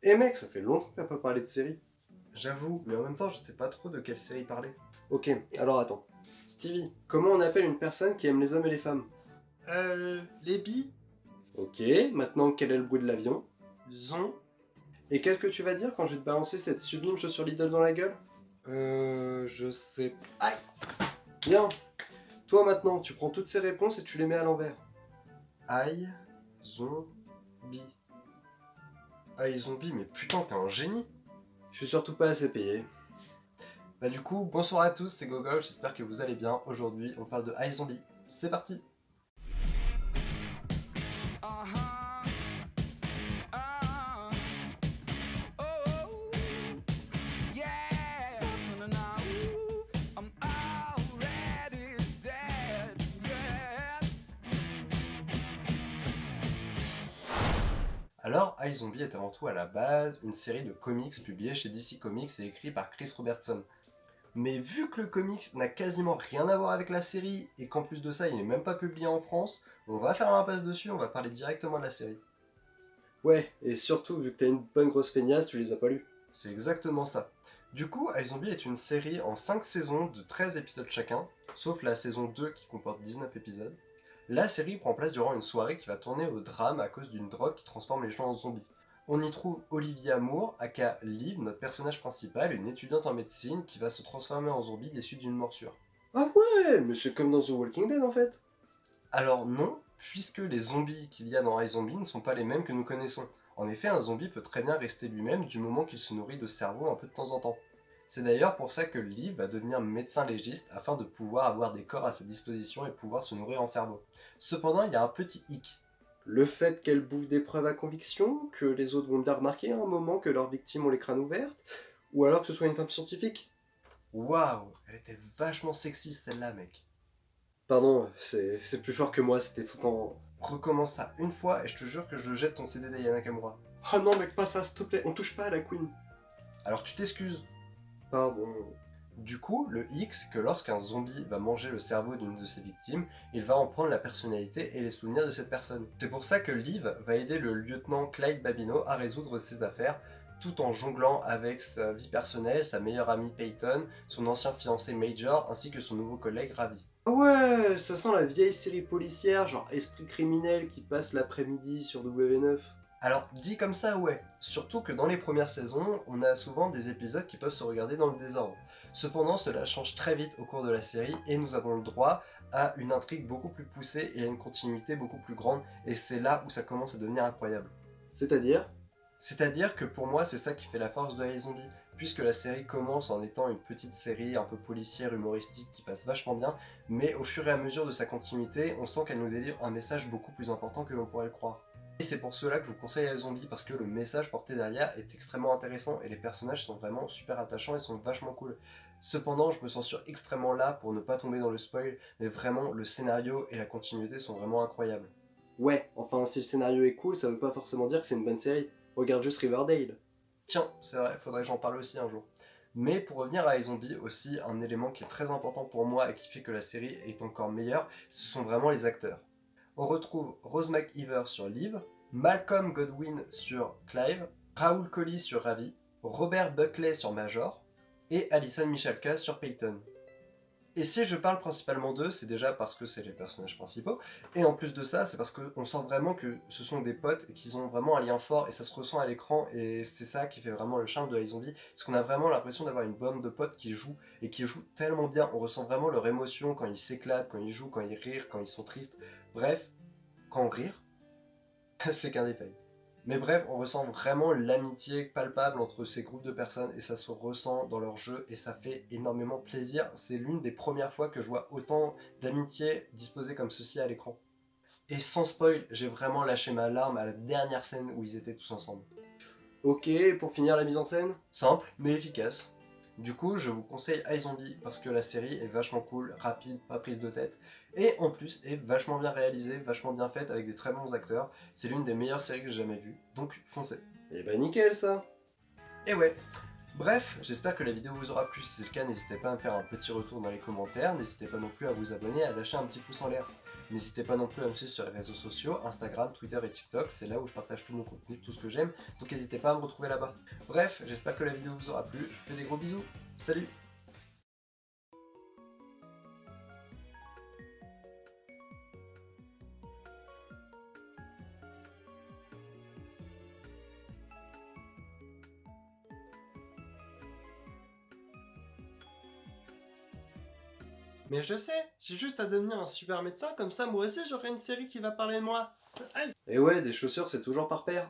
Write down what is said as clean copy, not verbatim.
Eh mec, ça fait longtemps que t'as pas parlé de série. J'avoue, mais en même temps, je sais pas trop de quelle série parler. Ok, alors attends. Stevie, comment on appelle une personne qui aime les hommes et les femmes? Les billes, Ok, maintenant quel est le bruit de l'avion? zon, Et qu'est-ce que tu vas dire quand je vais te balancer cette sublime chaussure Lidl dans la gueule? je sais. Aïe. Bien. Toi maintenant, tu prends toutes ces réponses et tu les mets à l'envers. Aïe, zombie. Aïe, zombie, mais putain, t'es un génie. Je suis surtout pas assez payé. Bah du coup, bonsoir à tous, c'est Gogol, j'espère que vous allez bien. Aujourd'hui, on parle de iZombie. C'est parti. Alors, iZombie est avant tout à la base une série de comics publiée chez DC Comics et écrit par Chris Robertson. Mais vu que le comics n'a quasiment rien à voir avec la série et qu'en plus de ça il n'est même pas publié en France, on va faire l'impasse dessus, on va parler directement de la série. Ouais, et surtout vu que t'as une bonne grosse feignasse, tu les as pas lus. C'est exactement ça. Du coup, iZombie est une série en 5 saisons de 13 épisodes chacun, sauf la saison 2 qui comporte 19 épisodes. La série prend place durant une soirée qui va tourner au drame à cause d'une drogue qui transforme les gens en zombies. On y trouve Olivia Moore, aka Liv, notre personnage principal, une étudiante en médecine qui va se transformer en zombie des suites d'une morsure. Ah ouais, mais c'est comme dans The Walking Dead en fait. Alors non, puisque les zombies qu'il y a dans iZombie ne sont pas les mêmes que nous connaissons. En effet, un zombie peut très bien rester lui-même du moment qu'il se nourrit de cerveau un peu de temps en temps. C'est d'ailleurs pour ça que Liv va devenir médecin légiste afin de pouvoir avoir des corps à sa disposition et pouvoir se nourrir en cerveau. Cependant, il y a un petit hic. Le fait qu'elle bouffe des preuves à conviction, que les autres vont bien remarquer à un moment que leurs victimes ont les crânes ouverts, ou alors que ce soit une femme scientifique. Waouh, elle était vachement sexiste celle-là, mec. Pardon, c'est plus fort que moi, c'était tout en... Recommence ça une fois et je te jure que je jette ton CD d'Aya Nakamura. Oh non mec, pas ça, s'il te plaît, on touche pas à la Queen. Alors tu t'excuses. Pardon. Du coup, le hic, c'est que lorsqu'un zombie va manger le cerveau d'une de ses victimes, il va en prendre la personnalité et les souvenirs de cette personne. C'est pour ça que Liv va aider le lieutenant Clyde Babineau à résoudre ses affaires, tout en jonglant avec sa vie personnelle, sa meilleure amie Peyton, son ancien fiancé Major, ainsi que son nouveau collègue Ravi. Ah ouais, ça sent la vieille série policière, genre Esprit criminel qui passe l'après-midi sur W9. Alors, dit comme ça, ouais. Surtout que dans les premières saisons, on a souvent des épisodes qui peuvent se regarder dans le désordre. Cependant, cela change très vite au cours de la série et nous avons le droit à une intrigue beaucoup plus poussée et à une continuité beaucoup plus grande, et c'est là où ça commence à devenir incroyable. C'est-à-dire? C'est-à-dire que pour moi, c'est ça qui fait la force de iZombie, puisque la série commence en étant une petite série un peu policière, humoristique, qui passe vachement bien, mais au fur et à mesure de sa continuité, on sent qu'elle nous délivre un message beaucoup plus important que l'on pourrait le croire. Et c'est pour cela que je vous conseille iZombie, parce que le message porté derrière est extrêmement intéressant et les personnages sont vraiment super attachants et sont vachement cool. Cependant, je me censure extrêmement là pour ne pas tomber dans le spoil, mais vraiment, le scénario et la continuité sont vraiment incroyables. Ouais, enfin, si le scénario est cool, ça veut pas forcément dire que c'est une bonne série. Regarde juste Riverdale. Tiens, c'est vrai, faudrait que j'en parle aussi un jour. Mais pour revenir à iZombie, aussi, un élément qui est très important pour moi et qui fait que la série est encore meilleure, ce sont vraiment les acteurs. On retrouve Rose McIver sur Liv, Malcolm Godwin sur Clive, Raoul Collie sur Ravi, Robert Buckley sur Major, et Alison Michalka sur Peyton. Et si je parle principalement d'eux, c'est déjà parce que c'est les personnages principaux, et en plus de ça, c'est parce qu'on sent vraiment que ce sont des potes et qu'ils ont vraiment un lien fort, et ça se ressent à l'écran, et c'est ça qui fait vraiment le charme de iZombie, c'est qu'on a vraiment l'impression d'avoir une bande de potes qui jouent, et qui jouent tellement bien, on ressent vraiment leur émotion quand ils s'éclatent, quand ils jouent, quand ils rient, quand ils sont tristes, bref, quand rire, c'est qu'un détail. Mais bref, on ressent vraiment l'amitié palpable entre ces groupes de personnes et ça se ressent dans leur jeu et ça fait énormément plaisir. C'est l'une des premières fois que je vois autant d'amitié disposée comme ceci à l'écran. Et sans spoil, j'ai vraiment lâché ma larme à la dernière scène où ils étaient tous ensemble. Ok, pour finir la mise en scène, simple mais efficace. Du coup, je vous conseille iZombie parce que la série est vachement cool, rapide, pas prise de tête, et en plus est vachement bien réalisée, vachement bien faite avec des très bons acteurs. C'est l'une des meilleures séries que j'ai jamais vues, donc foncez. Et bah nickel ça. Et ouais. Bref, j'espère que la vidéo vous aura plu. Si c'est le cas, n'hésitez pas à me faire un petit retour dans les commentaires, n'hésitez pas non plus à vous abonner et à lâcher un petit pouce en l'air. N'hésitez pas non plus à me suivre sur les réseaux sociaux, Instagram, Twitter et TikTok, c'est là où je partage tout mon contenu, tout ce que j'aime, donc n'hésitez pas à me retrouver là-bas. Bref, j'espère que la vidéo vous aura plu, je vous fais des gros bisous, salut! Mais je sais, j'ai juste à devenir un super médecin, comme ça moi aussi j'aurai une série qui va parler de moi. Aïe. Et ouais, des chaussures c'est toujours par paire.